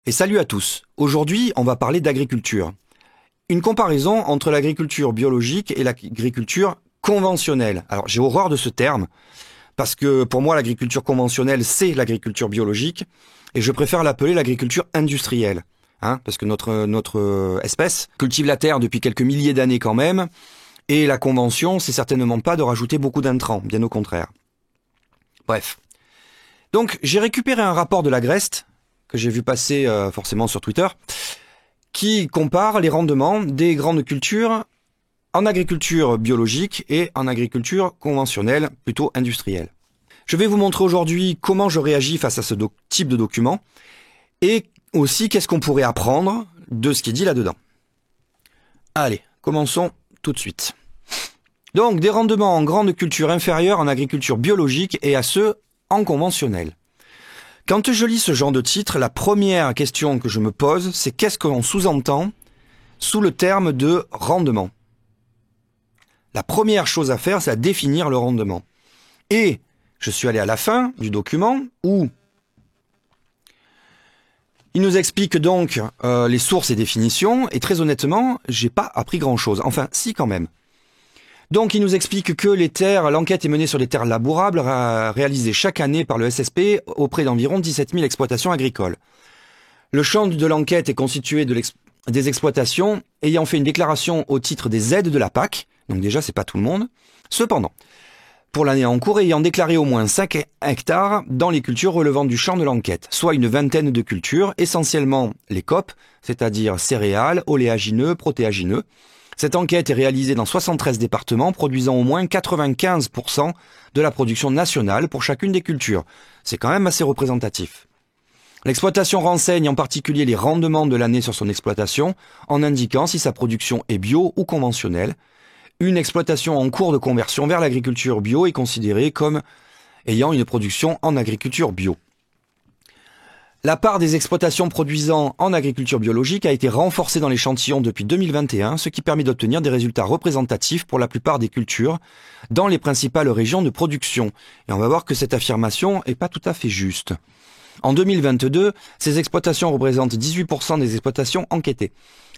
Et salut à tous. Aujourd'hui, on va parler d'agriculture. Une comparaison entre l'agriculture biologique et l'agriculture conventionnelle. Alors, j'ai horreur de ce terme, parce que pour moi, l'agriculture conventionnelle, c'est l'agriculture biologique, et je préfère l'appeler l'agriculture industrielle. Parce que notre espèce cultive la terre depuis quelques milliers d'années quand même, et la convention, c'est certainement pas de rajouter beaucoup d'intrants, bien au contraire. Bref. Donc, j'ai récupéré un rapport de l'Agreste, que j'ai vu passer forcément sur Twitter, qui compare les rendements des grandes cultures en agriculture biologique et en agriculture conventionnelle, plutôt industrielle. Je vais vous montrer aujourd'hui comment je réagis face à ce type de document et aussi qu'est-ce qu'on pourrait apprendre de ce qui est dit là-dedans. Allez, commençons tout de suite. Donc, des rendements en grande culture inférieurs en agriculture biologique et à ceux en conventionnelle. Quand je lis ce genre de titre, la première question que je me pose, c'est qu'est-ce qu'on sous-entend sous le terme de rendement. La première chose à faire, c'est à définir le rendement. Et je suis allé à la fin du document où il nous explique donc les sources et définitions, et très honnêtement, j'ai pas appris grand-chose. Enfin, si quand même. Donc il nous explique que l'enquête est menée sur les terres labourables réalisées chaque année par le SSP auprès d'environ 17 000 exploitations agricoles. Le champ de l'enquête est constitué des exploitations ayant fait une déclaration au titre des aides de la PAC, donc déjà c'est pas tout le monde. Cependant, pour l'année en cours, ayant déclaré au moins 5 hectares dans les cultures relevant du champ de l'enquête, soit une vingtaine de cultures, essentiellement les COP, c'est-à-dire céréales, oléagineux, protéagineux. Cette enquête est réalisée dans 73 départements, produisant au moins 95% de la production nationale pour chacune des cultures. C'est quand même assez représentatif. L'exploitation renseigne en particulier les rendements de l'année sur son exploitation, en indiquant si sa production est bio ou conventionnelle. Une exploitation en cours de conversion vers l'agriculture bio est considérée comme ayant une production en agriculture bio. La part des exploitations produisant en agriculture biologique a été renforcée dans l'échantillon depuis 2021, ce qui permet d'obtenir des résultats représentatifs pour la plupart des cultures dans les principales régions de production. Et on va voir que cette affirmation n'est pas tout à fait juste. En 2022, ces exploitations représentent 18% des exploitations enquêtées.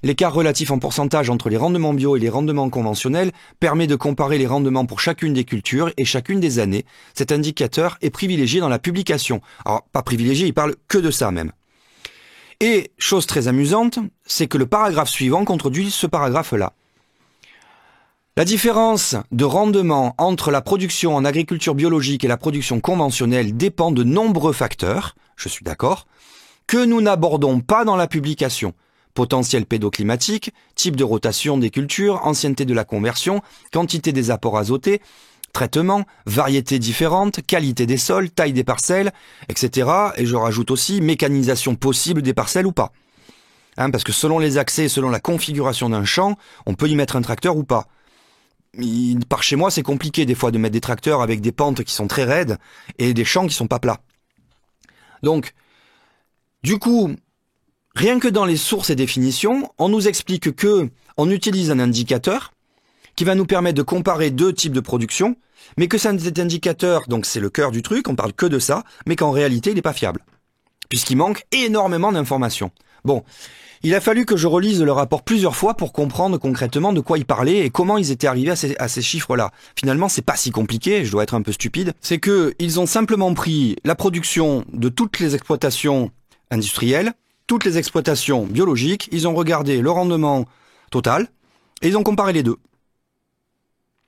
L'écart relatif en pourcentage entre les rendements bio et les rendements conventionnels permet de comparer les rendements pour chacune des cultures et chacune des années. Cet indicateur est privilégié dans la publication. Alors, pas privilégié, il parle que de ça même. Et, chose très amusante, c'est que le paragraphe suivant contredit ce paragraphe-là. La différence de rendement entre la production en agriculture biologique et la production conventionnelle dépend de nombreux facteurs, je suis d'accord, que nous n'abordons pas dans la publication. Potentiel pédoclimatique, type de rotation des cultures, ancienneté de la conversion, quantité des apports azotés, traitement, variétés différentes, qualité des sols, taille des parcelles, etc. Et je rajoute aussi mécanisation possible des parcelles ou pas. Parce que selon les accès, selon la configuration d'un champ, on peut y mettre un tracteur ou pas. Par chez moi, c'est compliqué des fois de mettre des tracteurs avec des pentes qui sont très raides et des champs qui sont pas plats. Donc, du coup, rien que dans les sources et définitions, on nous explique que on utilise un indicateur qui va nous permettre de comparer deux types de production, mais que cet indicateur, donc c'est le cœur du truc, on parle que de ça, mais qu'en réalité, il n'est pas fiable, puisqu'il manque énormément d'informations. Bon, il a fallu que je relise le rapport plusieurs fois pour comprendre concrètement de quoi il parlait et comment ils étaient arrivés à ces chiffres-là. Finalement, c'est pas si compliqué, je dois être un peu stupide. C'est que ils ont simplement pris la production de toutes les exploitations industrielles, toutes les exploitations biologiques, ils ont regardé le rendement total et ils ont comparé les deux.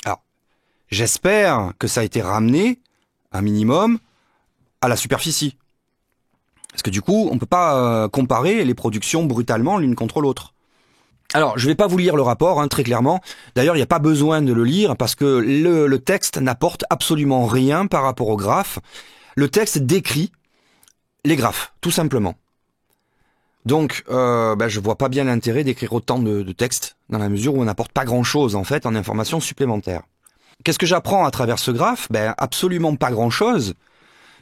Alors, j'espère que ça a été ramené, un minimum, à la superficie. Parce que du coup, on ne peut pas comparer les productions brutalement l'une contre l'autre. Alors, je ne vais pas vous lire le rapport, très clairement. D'ailleurs, il n'y a pas besoin de le lire parce que le texte n'apporte absolument rien par rapport aux graphes. Le texte décrit les graphes, tout simplement. Donc, je vois pas bien l'intérêt d'écrire autant de texte dans la mesure où on n'apporte pas grand-chose, en fait, en informations supplémentaires. Qu'est-ce que j'apprends à travers ce graphe? Absolument pas grand-chose.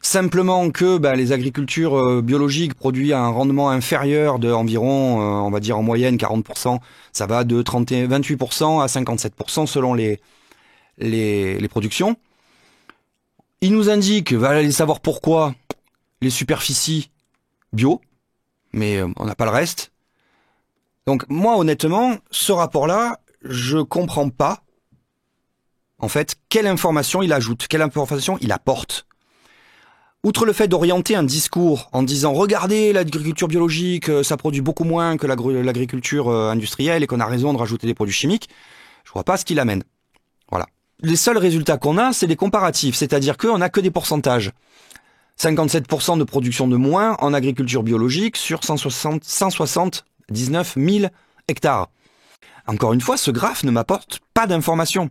Simplement que les agricultures biologiques produisent un rendement inférieur de environ, on va dire en moyenne 40%, ça va de 28% à 57% selon les productions. Il nous indique, va aller savoir pourquoi, les superficies bio, mais on n'a pas le reste. Donc moi, honnêtement, ce rapport-là, je comprends pas, en fait, quelle information il ajoute, quelle information il apporte. Outre le fait d'orienter un discours en disant « Regardez, l'agriculture biologique, ça produit beaucoup moins que l'agriculture industrielle et qu'on a raison de rajouter des produits chimiques », je vois pas ce qu'il amène. Voilà. Les seuls résultats qu'on a, c'est des comparatifs, c'est-à-dire qu'on n'a que des pourcentages. 57% de production de moins en agriculture biologique sur 179 000 hectares. Encore une fois, ce graphe ne m'apporte pas d'informations.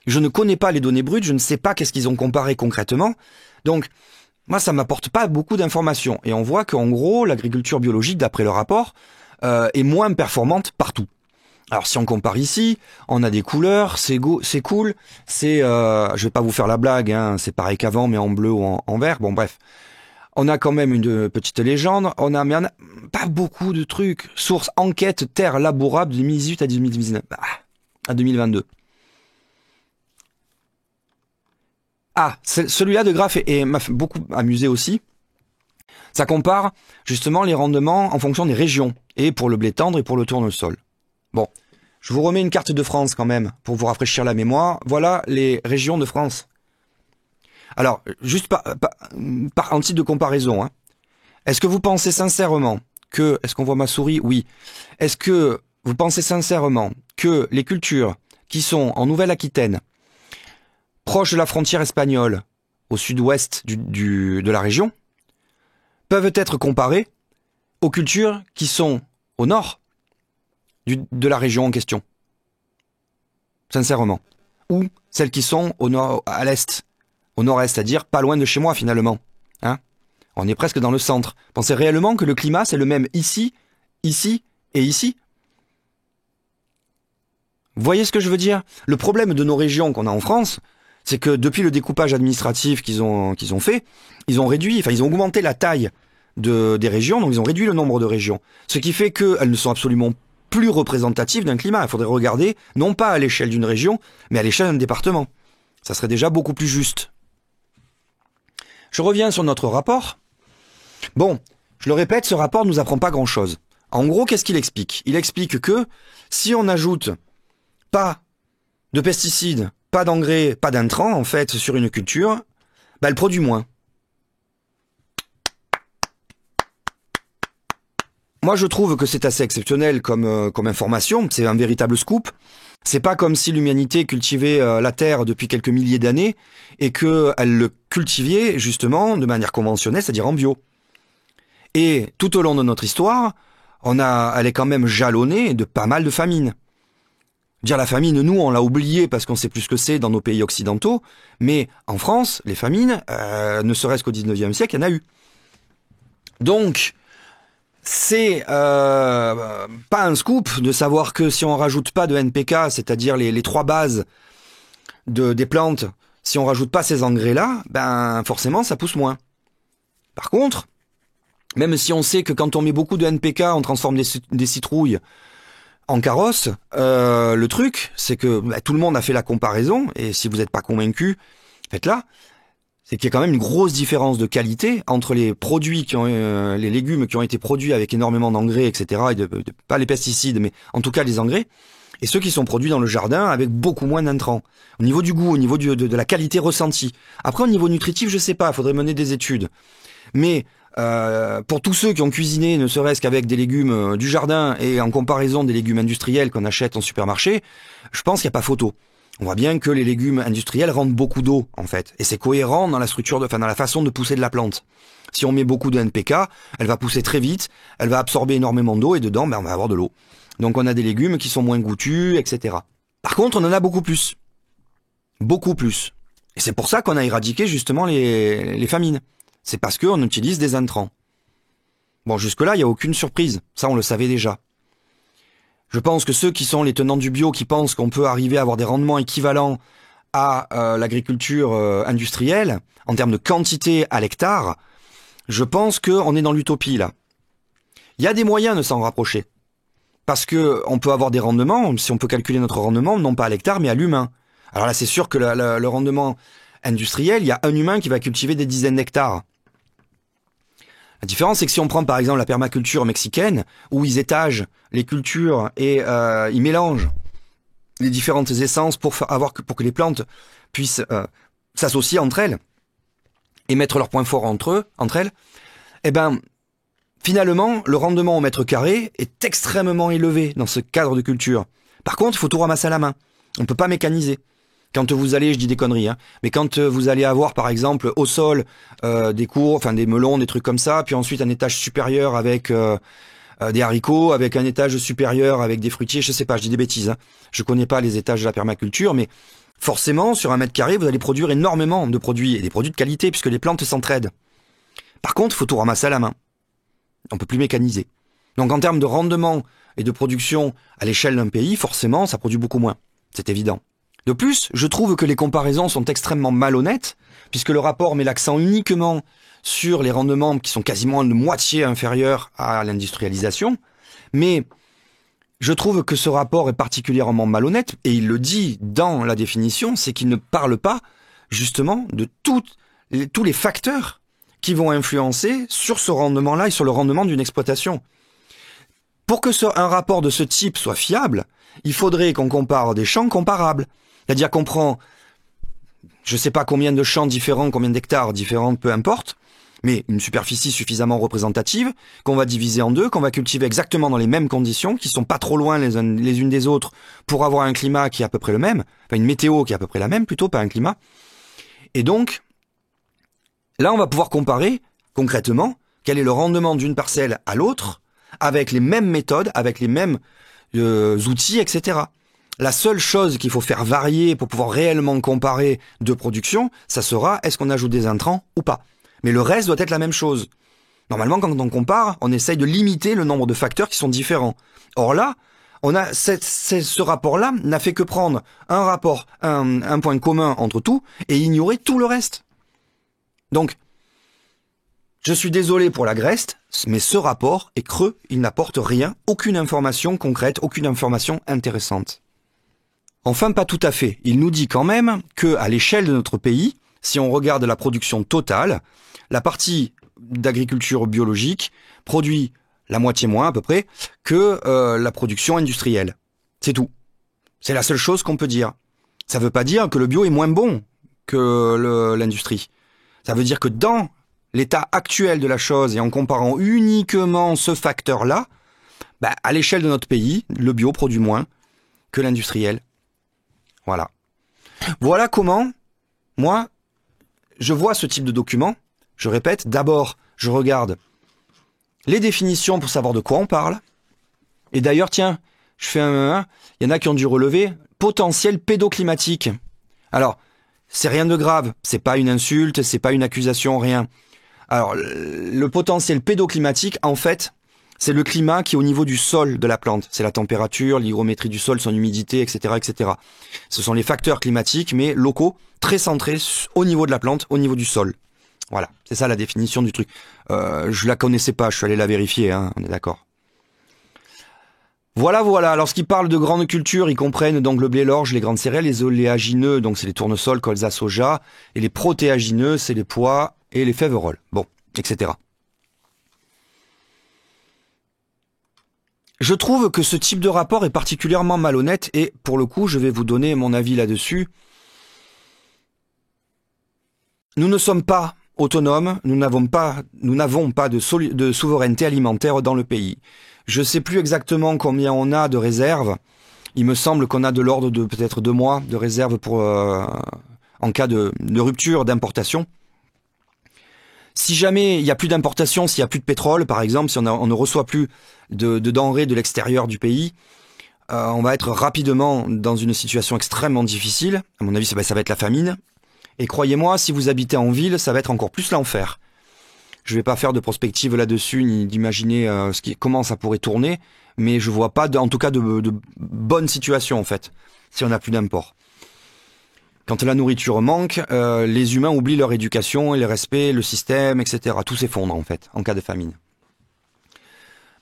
Je ne connais pas les données brutes, je ne sais pas qu'est-ce qu'ils ont comparé concrètement. Donc, moi, ça m'apporte pas beaucoup d'informations. Et on voit qu'en gros, l'agriculture biologique, d'après le rapport, est moins performante partout. Alors, si on compare ici, on a des couleurs, c'est cool. Je vais pas vous faire la blague, hein, c'est pareil qu'avant, mais en bleu ou en vert. Bon, bref. On a quand même une petite légende. Mais on a pas beaucoup de trucs. Source enquête terre labourable de 2018 à 2019. À 2022. Ah, celui-là de graphe m'a beaucoup amusé aussi. Ça compare justement les rendements en fonction des régions, et pour le blé tendre et pour le tournesol. Bon, je vous remets une carte de France quand même, pour vous rafraîchir la mémoire. Voilà les régions de France. Alors, juste en titre de comparaison, hein. Est-ce que vous pensez sincèrement que... Est-ce qu'on voit ma souris? Oui. Est-ce que vous pensez sincèrement que les cultures qui sont en Nouvelle-Aquitaine, proche de la frontière espagnole, au sud-ouest de la région, peuvent être comparées aux cultures qui sont au nord de la région en question? Sincèrement. Ou celles qui sont au nord, à l'est, au nord-est, c'est-à-dire pas loin de chez moi finalement. Hein? On est presque dans le centre. Pensez réellement que le climat c'est le même ici, ici et ici? Vous voyez ce que je veux dire? Le problème de nos régions qu'on a en France, c'est que depuis le découpage administratif qu'ils ont fait, ils ont augmenté la taille des régions, donc ils ont réduit le nombre de régions. Ce qui fait qu'elles ne sont absolument plus représentatives d'un climat. Il faudrait regarder, non pas à l'échelle d'une région, mais à l'échelle d'un département. Ça serait déjà beaucoup plus juste. Je reviens sur notre rapport. Bon, je le répète, ce rapport ne nous apprend pas grand-chose. En gros, qu'est-ce qu'il explique? Il explique que si on n'ajoute pas de pesticides, pas d'engrais, pas d'intrants, en fait, sur une culture, elle produit moins. Moi, je trouve que c'est assez exceptionnel comme information, c'est un véritable scoop. C'est pas comme si l'humanité cultivait la terre depuis quelques milliers d'années et qu'elle le cultivait justement de manière conventionnelle, c'est-à-dire en bio. Et tout au long de notre histoire, elle est quand même jalonnée de pas mal de famines. Dire la famine, nous, on l'a oublié parce qu'on sait plus ce que c'est dans nos pays occidentaux, mais en France, les famines, ne serait-ce qu'au 19e siècle, il y en a eu. Donc, c'est pas un scoop de savoir que si on rajoute pas de NPK, c'est-à-dire les trois bases des plantes, si on rajoute pas ces engrais-là, forcément, ça pousse moins. Par contre, même si on sait que quand on met beaucoup de NPK, on transforme des citrouilles en carrosse, le truc, c'est que tout le monde a fait la comparaison, et si vous n'êtes pas convaincu, faites-la, c'est qu'il y a quand même une grosse différence de qualité entre les produits les légumes qui ont été produits avec énormément d'engrais, etc., et pas les pesticides, mais en tout cas les engrais, et ceux qui sont produits dans le jardin avec beaucoup moins d'intrants. Au niveau du goût, au niveau de la qualité ressentie. Après, au niveau nutritif, je sais pas, il faudrait mener des études. Mais pour tous ceux qui ont cuisiné, ne serait-ce qu'avec des légumes du jardin et en comparaison des légumes industriels qu'on achète en supermarché, je pense qu'il n'y a pas photo. On voit bien que les légumes industriels rendent beaucoup d'eau, en fait. Et c'est cohérent dans la structure, dans la façon de pousser de la plante. Si on met beaucoup de NPK, elle va pousser très vite, elle va absorber énormément d'eau et dedans, on va avoir de l'eau. Donc on a des légumes qui sont moins goûtus, etc. Par contre, on en a beaucoup plus. Beaucoup plus. Et c'est pour ça qu'on a éradiqué justement les famines. C'est parce qu'on utilise des intrants. Bon, jusque-là, il n'y a aucune surprise. Ça, on le savait déjà. Je pense que ceux qui sont les tenants du bio, qui pensent qu'on peut arriver à avoir des rendements équivalents à l'agriculture industrielle, en termes de quantité à l'hectare, je pense qu'on est dans l'utopie, là. Il y a des moyens de s'en rapprocher. Parce que on peut avoir des rendements, si on peut calculer notre rendement, non pas à l'hectare, mais à l'humain. Alors là, c'est sûr que le rendement industriel, il y a un humain qui va cultiver des dizaines d'hectares. La différence, c'est que si on prend par exemple la permaculture mexicaine, où ils étagent les cultures et ils mélangent les différentes essences pour que les plantes puissent s'associer entre elles et mettre leurs points forts entre elles, eh ben finalement le rendement au mètre carré est extrêmement élevé dans ce cadre de culture. Par contre, il faut tout ramasser à la main. On peut pas mécaniser. Quand vous allez, je dis des conneries, hein, mais quand vous allez avoir par exemple au sol des cours, enfin des melons, des trucs comme ça, puis ensuite un étage supérieur avec des haricots, avec un étage supérieur avec des fruitiers, je sais pas, je dis des bêtises, hein. Je connais pas les étages de la permaculture, mais forcément sur un mètre carré vous allez produire énormément de produits, et des produits de qualité puisque les plantes s'entraident. Par contre, il faut tout ramasser à la main. On peut plus mécaniser. Donc en termes de rendement et de production à l'échelle d'un pays, forcément ça produit beaucoup moins. C'est évident. De plus, je trouve que les comparaisons sont extrêmement malhonnêtes, puisque le rapport met l'accent uniquement sur les rendements qui sont quasiment de moitié inférieurs à l'industrialisation, mais je trouve que ce rapport est particulièrement malhonnête, et il le dit dans la définition, c'est qu'il ne parle pas justement de tous les facteurs qui vont influencer sur ce rendement-là et sur le rendement d'une exploitation. Pour que un rapport de ce type soit fiable, il faudrait qu'on compare des champs comparables. C'est-à-dire qu'on prend, je sais pas combien de champs différents, combien d'hectares différents, peu importe, mais une superficie suffisamment représentative, qu'on va diviser en deux, qu'on va cultiver exactement dans les mêmes conditions, qui sont pas trop loin les unes des autres, pour avoir un climat qui est à peu près le même, enfin une météo qui est à peu près la même, plutôt, pas un climat. Et donc, là on va pouvoir comparer, concrètement, quel est le rendement d'une parcelle à l'autre, avec les mêmes méthodes, avec les mêmes outils, etc. La seule chose qu'il faut faire varier pour pouvoir réellement comparer deux productions, ça sera est-ce qu'on ajoute des intrants ou pas. Mais le reste doit être la même chose. Normalement, quand on compare, on essaye de limiter le nombre de facteurs qui sont différents. Or là, on a ce rapport-là n'a fait que prendre un rapport, un point commun entre tout et ignorer tout le reste. Donc, je suis désolé pour la Grèce, mais ce rapport est creux, il n'apporte rien, aucune information concrète, aucune information intéressante. Enfin, pas tout à fait. Il nous dit quand même que, à l'échelle de notre pays, si on regarde la production totale, la partie d'agriculture biologique produit la moitié moins à peu près que la production industrielle. C'est tout. C'est la seule chose qu'on peut dire. Ça veut pas dire que le bio est moins bon que l'industrie. Ça veut dire que dans l'état actuel de la chose et en comparant uniquement ce facteur-là, à l'échelle de notre pays, le bio produit moins que l'industriel. Voilà. Voilà comment, moi, je vois ce type de document. Je répète, d'abord, je regarde les définitions pour savoir de quoi on parle. Et d'ailleurs, tiens, je fais il y en a qui ont dû relever, potentiel pédoclimatique. Alors, c'est rien de grave, c'est pas une insulte, c'est pas une accusation, rien. Alors, le potentiel pédoclimatique, en fait, c'est le climat qui est au niveau du sol de la plante. C'est la température, l'hygrométrie du sol, son humidité, etc., etc. Ce sont les facteurs climatiques, mais locaux, très centrés au niveau de la plante, au niveau du sol. Voilà, c'est ça la définition du truc. Je la connaissais pas, je suis allé la vérifier, hein, on est d'accord. Voilà. Lorsqu'ils parlent de grandes cultures, ils comprennent donc le blé, l'orge, les grandes céréales, les oléagineux, donc c'est les tournesols, colza, soja, et les protéagineux, c'est les pois et les féveroles. Bon, etc. Je trouve que ce type de rapport est particulièrement malhonnête et, pour le coup, je vais vous donner mon avis là-dessus. Nous ne sommes pas autonomes, nous n'avons pas de souveraineté alimentaire dans le pays. Je sais plus exactement combien on a de réserves. Il me semble qu'on a de l'ordre de peut-être 2 mois de réserve pour en cas de rupture d'importation. Si jamais il n'y a plus d'importation, s'il n'y a plus de pétrole, par exemple, si on ne reçoit plus de denrées de l'extérieur du pays, on va être rapidement dans une situation extrêmement difficile. À mon avis, ça va être la famine. Et croyez-moi, si vous habitez en ville, ça va être encore plus l'enfer. Je vais pas faire de prospective là-dessus, ni d'imaginer comment ça pourrait tourner, mais je vois pas, en tout cas, de bonne situation, en fait, si on n'a plus d'import. Quand la nourriture manque, les humains oublient leur éducation, le respect, le système, etc. Tout s'effondre, en fait, en cas de famine.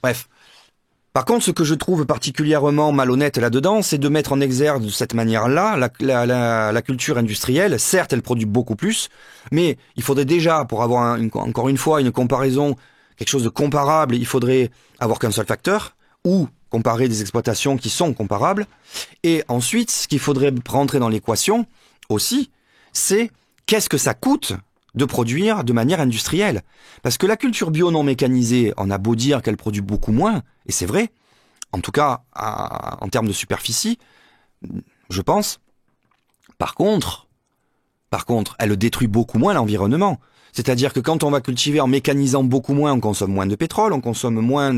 Bref. Par contre, ce que je trouve particulièrement malhonnête là-dedans, c'est de mettre en exergue de cette manière-là la culture industrielle. Certes, elle produit beaucoup plus, mais il faudrait déjà, pour avoir encore une fois une comparaison quelque chose de comparable, il faudrait avoir qu'un seul facteur, ou comparer des exploitations qui sont comparables. Et ensuite, ce qu'il faudrait rentrer dans l'équation aussi, c'est qu'est-ce que ça coûte de produire de manière industrielle. Parce que la culture bio non mécanisée, on a beau dire qu'elle produit beaucoup moins, et c'est vrai, en tout cas en termes de superficie, je pense. Par contre, elle détruit beaucoup moins l'environnement. C'est-à-dire que quand on va cultiver en mécanisant beaucoup moins, on consomme moins de pétrole, on consomme moins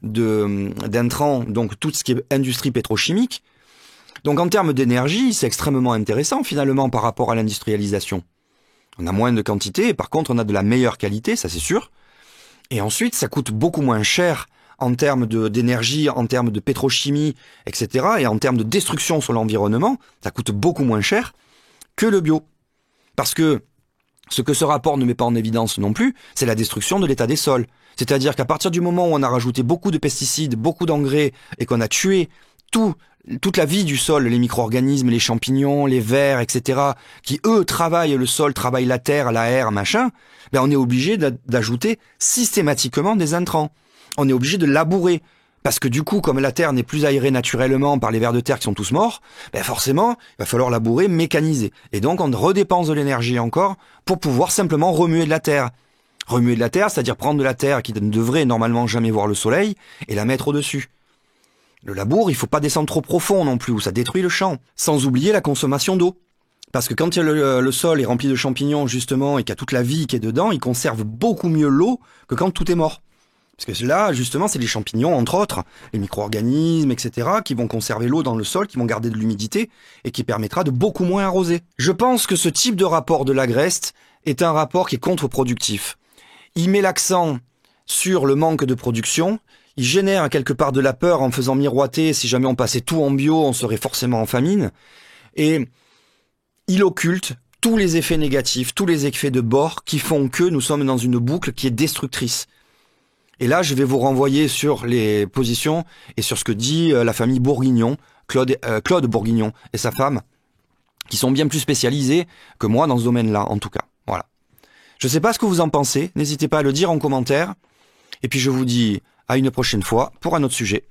d'intrants, donc tout ce qui est industrie pétrochimique. Donc en termes d'énergie, c'est extrêmement intéressant finalement par rapport à l'industrialisation. On a moins de quantité, et par contre on a de la meilleure qualité, ça c'est sûr. Et ensuite, ça coûte beaucoup moins cher en termes d'énergie, en termes de pétrochimie, etc. Et en termes de destruction sur l'environnement, ça coûte beaucoup moins cher que le bio. Parce que ce que ce rapport ne met pas en évidence non plus, c'est la destruction de l'état des sols. C'est-à-dire qu'à partir du moment où on a rajouté beaucoup de pesticides, beaucoup d'engrais, et qu'on a tué toute la vie du sol, les micro-organismes, les champignons, les vers, etc., qui eux travaillent le sol, travaillent la terre, l'air, machin, ben on est obligé d'ajouter systématiquement des intrants. On est obligé de labourer. Parce que du coup, comme la terre n'est plus aérée naturellement par les vers de terre qui sont tous morts, ben forcément, il va falloir labourer, mécaniser. Et donc, on redépense de l'énergie encore pour pouvoir simplement remuer de la terre. Remuer de la terre, c'est-à-dire prendre de la terre qui ne devrait normalement jamais voir le soleil et la mettre au-dessus. Le labour, il faut pas descendre trop profond non plus, où ça détruit le champ. Sans oublier la consommation d'eau. Parce que quand le sol est rempli de champignons, justement, et qu'il y a toute la vie qui est dedans, il conserve beaucoup mieux l'eau que quand tout est mort. Parce que là, justement, c'est les champignons, entre autres, les micro-organismes, etc., qui vont conserver l'eau dans le sol, qui vont garder de l'humidité, et qui permettra de beaucoup moins arroser. Je pense que ce type de rapport de l'Agreste est un rapport qui est contre-productif. Il met l'accent sur le manque de production, il génère quelque part de la peur en faisant miroiter, si jamais on passait tout en bio, on serait forcément en famine, et il occulte tous les effets négatifs, tous les effets de bord qui font que nous sommes dans une boucle qui est destructrice. Et là, je vais vous renvoyer sur les positions et sur ce que dit la famille Bourguignon, Claude Bourguignon et sa femme, qui sont bien plus spécialisés que moi dans ce domaine-là, en tout cas. Voilà. Je ne sais pas ce que vous en pensez, n'hésitez pas à le dire en commentaire. Et puis je vous dis à une prochaine fois pour un autre sujet.